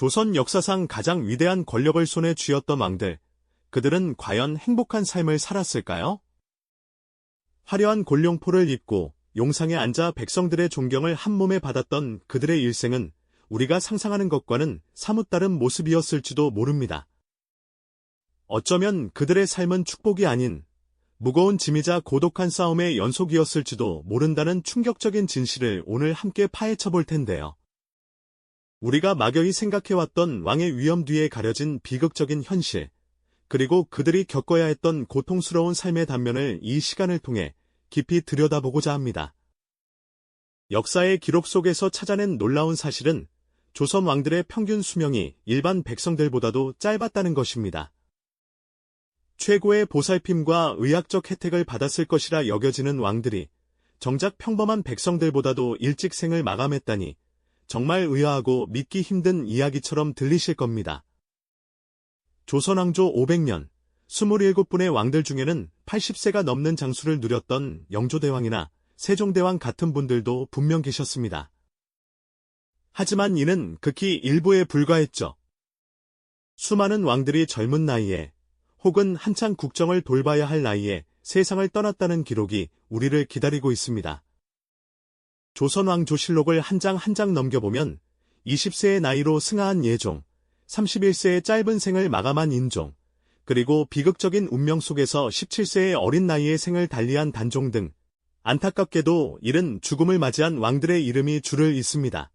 조선 역사상 가장 위대한 권력을 손에 쥐었던 왕들, 그들은 과연 행복한 삶을 살았을까요? 화려한 골룡포를 입고 용상에 앉아 백성들의 존경을 한몸에 받았던 그들의 일생은 우리가 상상하는 것과는 사뭇 다른 모습이었을지도 모릅니다. 어쩌면 그들의 삶은 축복이 아닌 무거운 짐이자 고독한 싸움의 연속이었을지도 모른다는 충격적인 진실을 오늘 함께 파헤쳐 볼 텐데요. 우리가 막연히 생각해왔던 왕의 위엄 뒤에 가려진 비극적인 현실, 그리고 그들이 겪어야 했던 고통스러운 삶의 단면을 이 시간을 통해 깊이 들여다보고자 합니다. 역사의 기록 속에서 찾아낸 놀라운 사실은 조선 왕들의 평균 수명이 일반 백성들보다도 짧았다는 것입니다. 최고의 보살핌과 의학적 혜택을 받았을 것이라 여겨지는 왕들이 정작 평범한 백성들보다도 일찍 생을 마감했다니 정말 의아하고 믿기 힘든 이야기처럼 들리실 겁니다. 조선 왕조 500년, 27분의 왕들 중에는 80세가 넘는 장수를 누렸던 영조대왕이나 세종대왕 같은 분들도 분명 계셨습니다. 하지만 이는 극히 일부에 불과했죠. 수많은 왕들이 젊은 나이에 혹은 한창 국정을 돌봐야 할 나이에 세상을 떠났다는 기록이 우리를 기다리고 있습니다. 조선왕조실록을 한 장 한 장 넘겨보면 20세의 나이로 승하한 예종, 31세의 짧은 생을 마감한 인종, 그리고 비극적인 운명 속에서 17세의 어린 나이에 생을 달리한 단종 등 안타깝게도 이른 죽음을 맞이한 왕들의 이름이 줄을 잇습니다.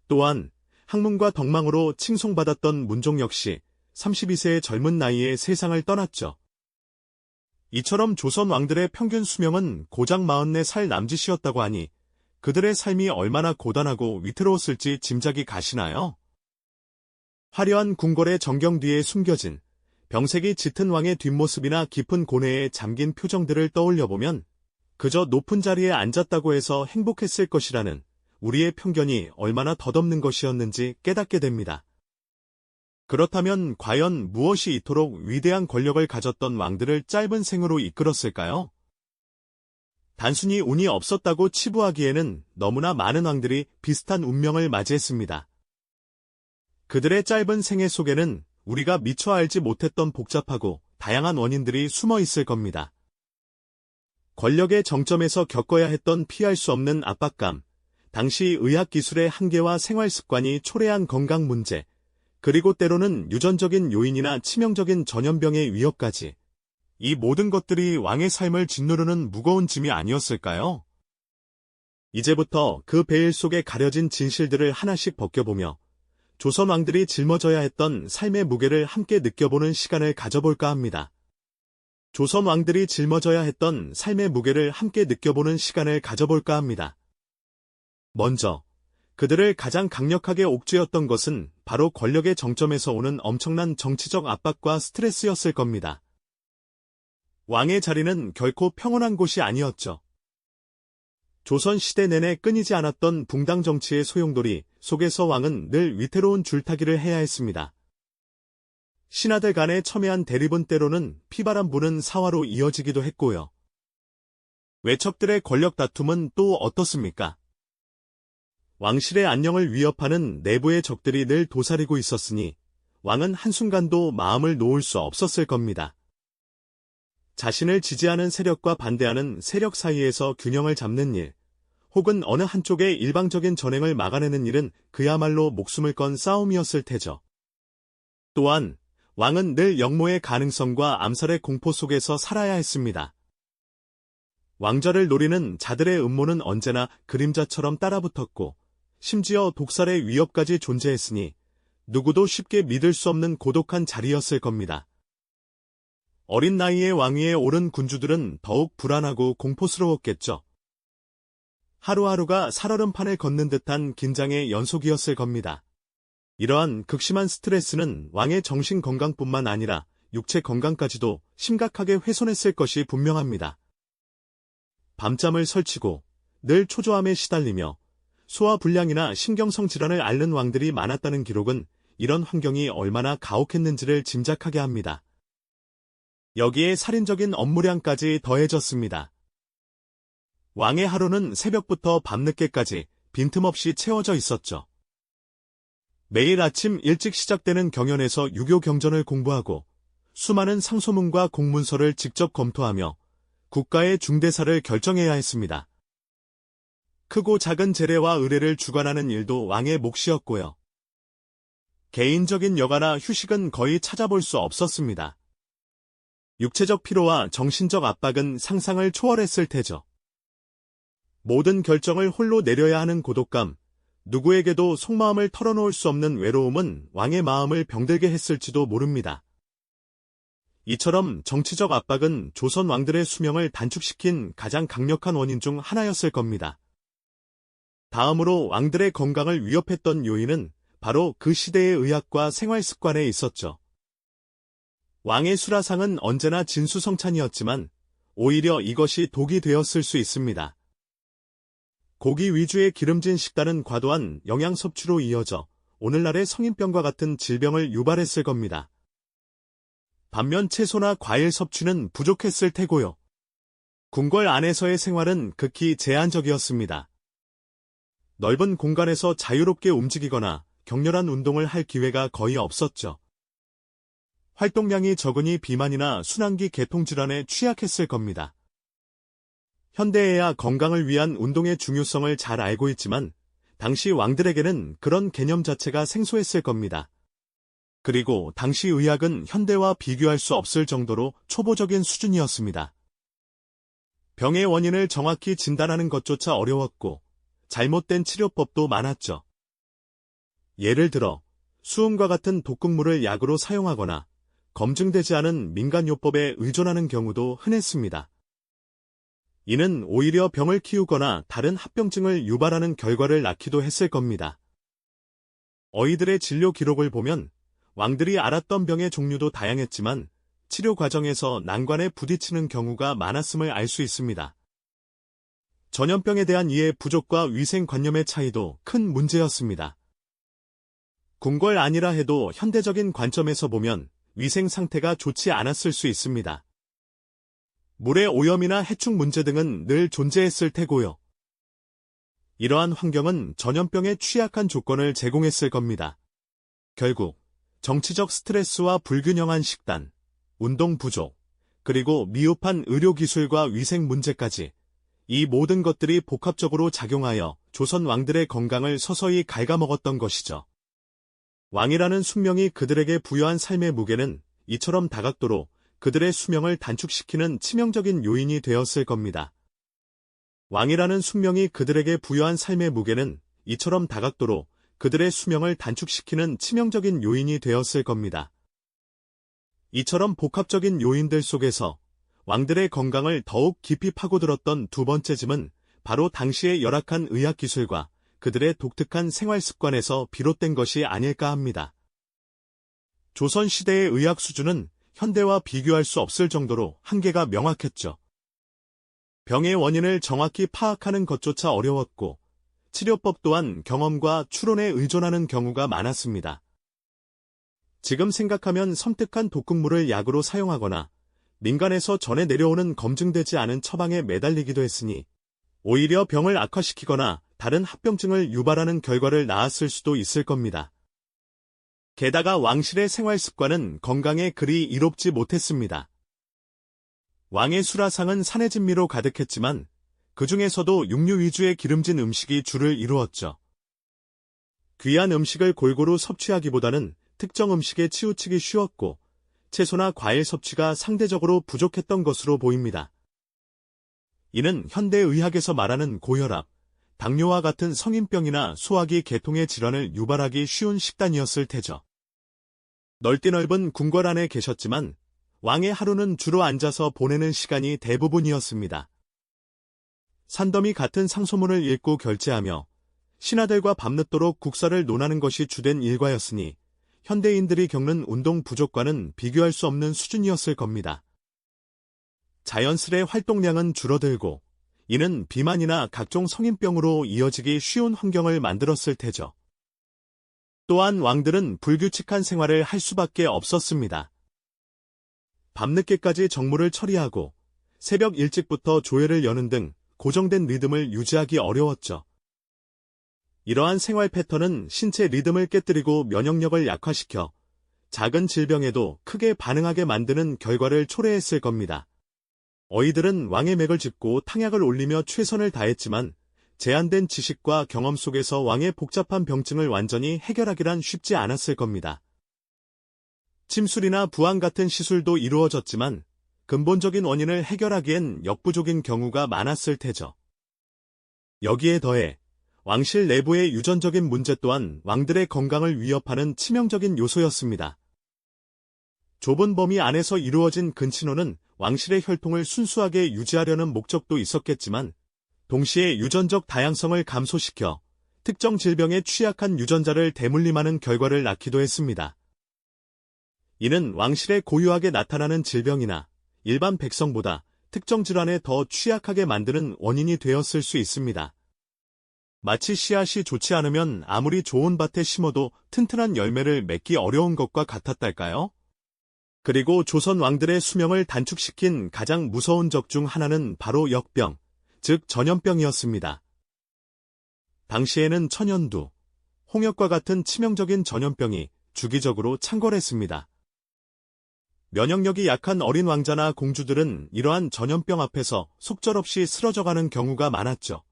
또한 학문과 덕망으로 칭송받았던 문종 역시 32세의 젊은 나이에 세상을 떠났죠. 이처럼 조선 왕들의 평균 수명은 고작 44살 남짓이었다고 하니 그들의 삶이 얼마나 고단하고 위태로웠을지 짐작이 가시나요? 화려한 궁궐의 정경 뒤에 숨겨진 병색이 짙은 왕의 뒷모습이나 깊은 고뇌에 잠긴 표정들을 떠올려보면 그저 높은 자리에 앉았다고 해서 행복했을 것이라는 우리의 편견이 얼마나 덧없는 것이었는지 깨닫게 됩니다. 그렇다면 과연 무엇이 이토록 위대한 권력을 가졌던 왕들을 짧은 생으로 이끌었을까요? 단순히 운이 없었다고 치부하기에는 너무나 많은 왕들이 비슷한 운명을 맞이했습니다. 그들의 짧은 생애 속에는 우리가 미처 알지 못했던 복잡하고 다양한 원인들이 숨어 있을 겁니다. 권력의 정점에서 겪어야 했던 피할 수 없는 압박감, 당시 의학기술의 한계와 생활습관이 초래한 건강 문제, 그리고 때로는 유전적인 요인이나 치명적인 전염병의 위협까지 이 모든 것들이 왕의 삶을 짓누르는 무거운 짐이 아니었을까요? 이제부터 그 베일 속에 가려진 진실들을 하나씩 벗겨보며 조선 왕들이 짊어져야 했던 삶의 무게를 함께 느껴보는 시간을 가져볼까 합니다. 조선 왕들이 짊어져야 했던 삶의 무게를 함께 느껴보는 시간을 가져볼까 합니다. 먼저 그들을 가장 강력하게 옥죄었던 것은 바로 권력의 정점에서 오는 엄청난 정치적 압박과 스트레스였을 겁니다. 왕의 자리는 결코 평온한 곳이 아니었죠. 조선 시대 내내 끊이지 않았던 붕당 정치의 소용돌이 속에서 왕은 늘 위태로운 줄타기를 해야 했습니다. 신하들 간의 첨예한 대립은 때로는 피바람 부는 사화로 이어지기도 했고요. 외척들의 권력 다툼은 또 어떻습니까? 왕실의 안녕을 위협하는 내부의 적들이 늘 도사리고 있었으니 왕은 한순간도 마음을 놓을 수 없었을 겁니다. 자신을 지지하는 세력과 반대하는 세력 사이에서 균형을 잡는 일, 혹은 어느 한쪽의 일방적인 전횡을 막아내는 일은 그야말로 목숨을 건 싸움이었을 테죠. 또한 왕은 늘 역모의 가능성과 암살의 공포 속에서 살아야 했습니다. 왕좌를 노리는 자들의 음모는 언제나 그림자처럼 따라붙었고 심지어 독살의 위협까지 존재했으니 누구도 쉽게 믿을 수 없는 고독한 자리였을 겁니다. 어린 나이에 왕위에 오른 군주들은 더욱 불안하고 공포스러웠겠죠. 하루하루가 살얼음판을 걷는 듯한 긴장의 연속이었을 겁니다. 이러한 극심한 스트레스는 왕의 정신 건강뿐만 아니라 육체 건강까지도 심각하게 훼손했을 것이 분명합니다. 밤잠을 설치고 늘 초조함에 시달리며 소화불량이나 신경성 질환을 앓는 왕들이 많았다는 기록은 이런 환경이 얼마나 가혹했는지를 짐작하게 합니다. 여기에 살인적인 업무량까지 더해졌습니다. 왕의 하루는 새벽부터 밤늦게까지 빈틈없이 채워져 있었죠. 매일 아침 일찍 시작되는 경연에서 유교 경전을 공부하고 수많은 상소문과 공문서를 직접 검토하며 국가의 중대사를 결정해야 했습니다. 크고 작은 제례와 의례를 주관하는 일도 왕의 몫이었고요. 개인적인 여가나 휴식은 거의 찾아볼 수 없었습니다. 육체적 피로와 정신적 압박은 상상을 초월했을 테죠. 모든 결정을 홀로 내려야 하는 고독감, 누구에게도 속마음을 털어놓을 수 없는 외로움은 왕의 마음을 병들게 했을지도 모릅니다. 이처럼 정치적 압박은 조선 왕들의 수명을 단축시킨 가장 강력한 원인 중 하나였을 겁니다. 다음으로 왕들의 건강을 위협했던 요인은 바로 그 시대의 의학과 생활 습관에 있었죠. 왕의 수라상은 언제나 진수성찬이었지만 오히려 이것이 독이 되었을 수 있습니다. 고기 위주의 기름진 식단은 과도한 영양 섭취로 이어져 오늘날의 성인병과 같은 질병을 유발했을 겁니다. 반면 채소나 과일 섭취는 부족했을 테고요. 궁궐 안에서의 생활은 극히 제한적이었습니다. 넓은 공간에서 자유롭게 움직이거나 격렬한 운동을 할 기회가 거의 없었죠. 활동량이 적으니 비만이나 순환기 계통질환에 취약했을 겁니다. 현대에야 건강을 위한 운동의 중요성을 잘 알고 있지만 당시 왕들에게는 그런 개념 자체가 생소했을 겁니다. 그리고 당시 의학은 현대와 비교할 수 없을 정도로 초보적인 수준이었습니다. 병의 원인을 정확히 진단하는 것조차 어려웠고 잘못된 치료법도 많았죠. 예를 들어 수은과 같은 독극물을 약으로 사용하거나 검증되지 않은 민간요법에 의존하는 경우도 흔했습니다. 이는 오히려 병을 키우거나 다른 합병증을 유발하는 결과를 낳기도 했을 겁니다. 어이들의 진료 기록을 보면 왕들이 앓았던 병의 종류도 다양했지만 치료 과정에서 난관에 부딪히는 경우가 많았음을 알 수 있습니다. 전염병에 대한 이해 부족과 위생관념의 차이도 큰 문제였습니다. 궁궐 안이라 해도 현대적인 관점에서 보면 위생 상태가 좋지 않았을 수 있습니다. 물의 오염이나 해충 문제 등은 늘 존재했을 테고요. 이러한 환경은 전염병에 취약한 조건을 제공했을 겁니다. 결국 정치적 스트레스와 불균형한 식단, 운동 부족, 그리고 미흡한 의료기술과 위생 문제까지 이 모든 것들이 복합적으로 작용하여 조선 왕들의 건강을 서서히 갉아먹었던 것이죠. 왕이라는 숙명이 그들에게 부여한 삶의 무게는 이처럼 다각도로 그들의 수명을 단축시키는 치명적인 요인이 되었을 겁니다. 왕이라는 숙명이 그들에게 부여한 삶의 무게는 이처럼 다각도로 그들의 수명을 단축시키는 치명적인 요인이 되었을 겁니다. 이처럼 복합적인 요인들 속에서 왕들의 건강을 더욱 깊이 파고들었던 두 번째 짐은 바로 당시의 열악한 의학기술과 그들의 독특한 생활 습관에서 비롯된 것이 아닐까 합니다. 조선시대의 의학 수준은 현대와 비교할 수 없을 정도로 한계가 명확했죠. 병의 원인을 정확히 파악하는 것조차 어려웠고 치료법 또한 경험과 추론에 의존하는 경우가 많았습니다. 지금 생각하면 섬뜩한 독극물을 약으로 사용하거나 민간에서 전해 내려오는 검증되지 않은 처방에 매달리기도 했으니 오히려 병을 악화시키거나 다른 합병증을 유발하는 결과를 낳았을 수도 있을 겁니다. 게다가 왕실의 생활 습관은 건강에 그리 이롭지 못했습니다. 왕의 수라상은 산의 진미로 가득했지만 그 중에서도 육류 위주의 기름진 음식이 주를 이루었죠. 귀한 음식을 골고루 섭취하기보다는 특정 음식에 치우치기 쉬웠고 채소나 과일 섭취가 상대적으로 부족했던 것으로 보입니다. 이는 현대의학에서 말하는 고혈압, 당뇨와 같은 성인병이나 소화기 계통의 질환을 유발하기 쉬운 식단이었을 테죠. 넓디 넓은 궁궐 안에 계셨지만 왕의 하루는 주로 앉아서 보내는 시간이 대부분이었습니다. 산더미 같은 상소문을 읽고 결제하며 신하들과 밤늦도록 국사를 논하는 것이 주된 일과였으니 현대인들이 겪는 운동 부족과는 비교할 수 없는 수준이었을 겁니다. 자연스레 활동량은 줄어들고 이는 비만이나 각종 성인병으로 이어지기 쉬운 환경을 만들었을 테죠. 또한 왕들은 불규칙한 생활을 할 수밖에 없었습니다. 밤늦게까지 정무를 처리하고 새벽 일찍부터 조회를 여는 등 고정된 리듬을 유지하기 어려웠죠. 이러한 생활 패턴은 신체 리듬을 깨뜨리고 면역력을 약화시켜 작은 질병에도 크게 반응하게 만드는 결과를 초래했을 겁니다. 어이들은 왕의 맥을 짚고 탕약을 올리며 최선을 다했지만 제한된 지식과 경험 속에서 왕의 복잡한 병증을 완전히 해결하기란 쉽지 않았을 겁니다. 침술이나 부항 같은 시술도 이루어졌지만 근본적인 원인을 해결하기엔 역부족인 경우가 많았을 테죠. 여기에 더해 왕실 내부의 유전적인 문제 또한 왕들의 건강을 위협하는 치명적인 요소였습니다. 좁은 범위 안에서 이루어진 근친혼은 왕실의 혈통을 순수하게 유지하려는 목적도 있었겠지만 동시에 유전적 다양성을 감소시켜 특정 질병에 취약한 유전자를 대물림하는 결과를 낳기도 했습니다. 이는 왕실에 고유하게 나타나는 질병이나 일반 백성보다 특정 질환에 더 취약하게 만드는 원인이 되었을 수 있습니다. 마치 씨앗이 좋지 않으면 아무리 좋은 밭에 심어도 튼튼한 열매를 맺기 어려운 것과 같았달까요? 그리고 조선 왕들의 수명을 단축시킨 가장 무서운 적 중 하나는 바로 역병, 즉 전염병이었습니다. 당시에는 천연두, 홍역과 같은 치명적인 전염병이 주기적으로 창궐했습니다. 면역력이 약한 어린 왕자나 공주들은 이러한 전염병 앞에서 속절없이 쓰러져가는 경우가 많았죠.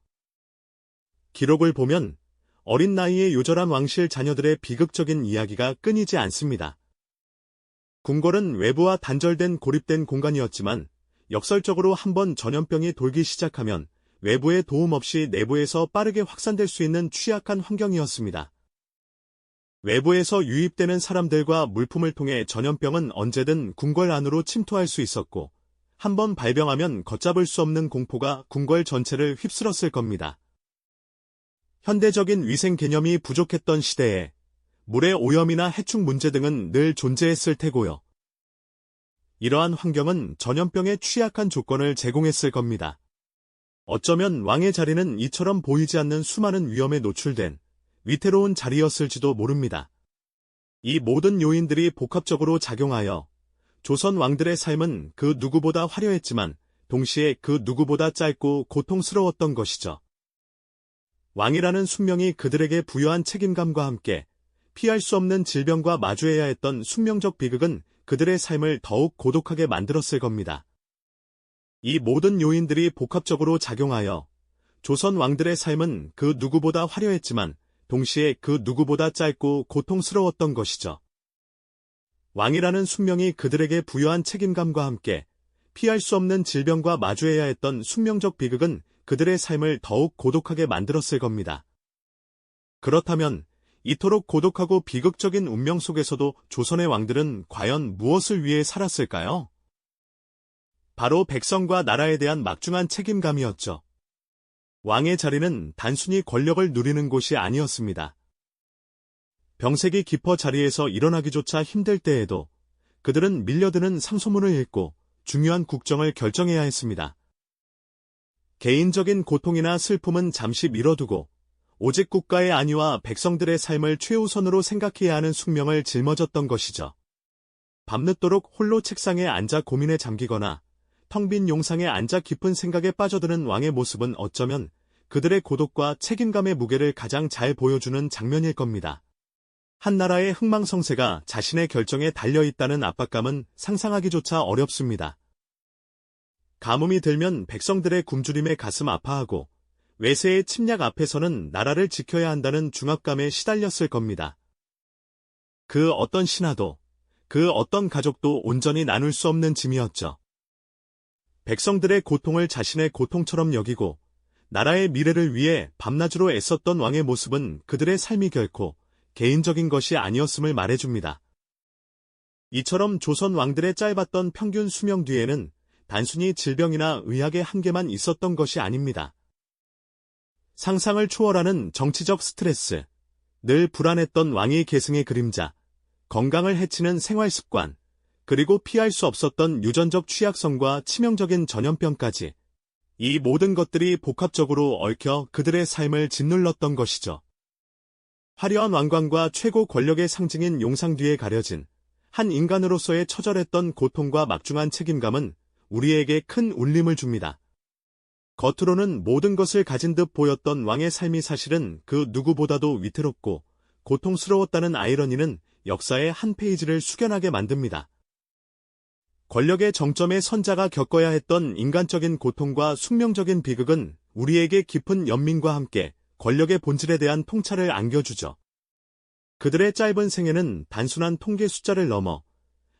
기록을 보면 어린 나이에 요절한 왕실 자녀들의 비극적인 이야기가 끊이지 않습니다. 궁궐은 외부와 단절된 고립된 공간이었지만 역설적으로 한번 전염병이 돌기 시작하면 외부의 도움 없이 내부에서 빠르게 확산될 수 있는 취약한 환경이었습니다. 외부에서 유입되는 사람들과 물품을 통해 전염병은 언제든 궁궐 안으로 침투할 수 있었고 한번 발병하면 걷잡을 수 없는 공포가 궁궐 전체를 휩쓸었을 겁니다. 현대적인 위생 개념이 부족했던 시대에 물의 오염이나 해충 문제 등은 늘 존재했을 테고요. 이러한 환경은 전염병에 취약한 조건을 제공했을 겁니다. 어쩌면 왕의 자리는 이처럼 보이지 않는 수많은 위험에 노출된 위태로운 자리였을지도 모릅니다. 이 모든 요인들이 복합적으로 작용하여 조선 왕들의 삶은 그 누구보다 화려했지만 동시에 그 누구보다 짧고 고통스러웠던 것이죠. 왕이라는 숙명이 그들에게 부여한 책임감과 함께 피할 수 없는 질병과 마주해야 했던 숙명적 비극은 그들의 삶을 더욱 고독하게 만들었을 겁니다. 이 모든 요인들이 복합적으로 작용하여 조선 왕들의 삶은 그 누구보다 화려했지만 동시에 그 누구보다 짧고 고통스러웠던 것이죠. 왕이라는 숙명이 그들에게 부여한 책임감과 함께 피할 수 없는 질병과 마주해야 했던 숙명적 비극은 그들의 삶을 더욱 고독하게 만들었을 겁니다. 그렇다면 이토록 고독하고 비극적인 운명 속에서도 조선의 왕들은 과연 무엇을 위해 살았을까요? 바로 백성과 나라에 대한 막중한 책임감이었죠. 왕의 자리는 단순히 권력을 누리는 곳이 아니었습니다. 병색이 깊어 자리에서 일어나기조차 힘들 때에도 그들은 밀려드는 상소문을 읽고 중요한 국정을 결정해야 했습니다. 개인적인 고통이나 슬픔은 잠시 미뤄두고 오직 국가의 안위와 백성들의 삶을 최우선으로 생각해야 하는 숙명을 짊어졌던 것이죠. 밤늦도록 홀로 책상에 앉아 고민에 잠기거나 텅 빈 용상에 앉아 깊은 생각에 빠져드는 왕의 모습은 어쩌면 그들의 고독과 책임감의 무게를 가장 잘 보여주는 장면일 겁니다. 한 나라의 흥망성쇠가 자신의 결정에 달려있다는 압박감은 상상하기조차 어렵습니다. 가뭄이 들면 백성들의 굶주림에 가슴 아파하고 외세의 침략 앞에서는 나라를 지켜야 한다는 중압감에 시달렸을 겁니다. 그 어떤 신하도, 그 어떤 가족도 온전히 나눌 수 없는 짐이었죠. 백성들의 고통을 자신의 고통처럼 여기고 나라의 미래를 위해 밤낮으로 애썼던 왕의 모습은 그들의 삶이 결코 개인적인 것이 아니었음을 말해줍니다. 이처럼 조선 왕들의 짧았던 평균 수명 뒤에는 단순히 질병이나 의학의 한계만 있었던 것이 아닙니다. 상상을 초월하는 정치적 스트레스, 늘 불안했던 왕위 계승의 그림자, 건강을 해치는 생활 습관, 그리고 피할 수 없었던 유전적 취약성과 치명적인 전염병까지 이 모든 것들이 복합적으로 얽혀 그들의 삶을 짓눌렀던 것이죠. 화려한 왕관과 최고 권력의 상징인 용상 뒤에 가려진 한 인간으로서의 처절했던 고통과 막중한 책임감은 우리에게 큰 울림을 줍니다. 겉으로는 모든 것을 가진 듯 보였던 왕의 삶이 사실은 그 누구보다도 위태롭고 고통스러웠다는 아이러니는 역사의 한 페이지를 숙연하게 만듭니다. 권력의 정점에 선자가 겪어야 했던 인간적인 고통과 숙명적인 비극은 우리에게 깊은 연민과 함께 권력의 본질에 대한 통찰을 안겨주죠. 그들의 짧은 생애는 단순한 통계 숫자를 넘어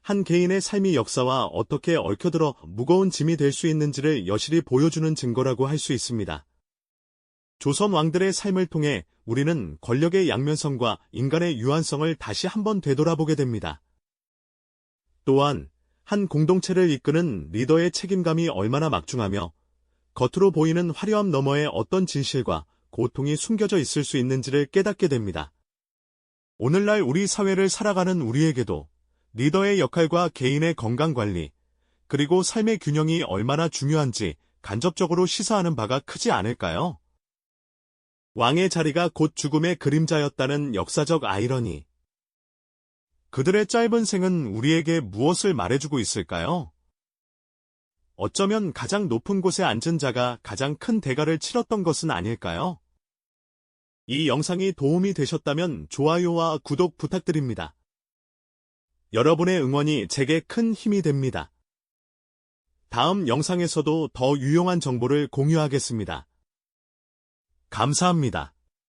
한 개인의 삶의 역사와 어떻게 얽혀들어 무거운 짐이 될 수 있는지를 여실히 보여주는 증거라고 할 수 있습니다. 조선 왕들의 삶을 통해 우리는 권력의 양면성과 인간의 유한성을 다시 한번 되돌아보게 됩니다. 또한 한 공동체를 이끄는 리더의 책임감이 얼마나 막중하며 겉으로 보이는 화려함 너머에 어떤 진실과 고통이 숨겨져 있을 수 있는지를 깨닫게 됩니다. 오늘날 우리 사회를 살아가는 우리에게도 리더의 역할과 개인의 건강관리, 그리고 삶의 균형이 얼마나 중요한지 간접적으로 시사하는 바가 크지 않을까요? 왕의 자리가 곧 죽음의 그림자였다는 역사적 아이러니. 그들의 짧은 생은 우리에게 무엇을 말해주고 있을까요? 어쩌면 가장 높은 곳에 앉은 자가 가장 큰 대가를 치렀던 것은 아닐까요? 이 영상이 도움이 되셨다면 좋아요와 구독 부탁드립니다. 여러분의 응원이 제게 큰 힘이 됩니다. 다음 영상에서도 더 유용한 정보를 공유하겠습니다. 감사합니다.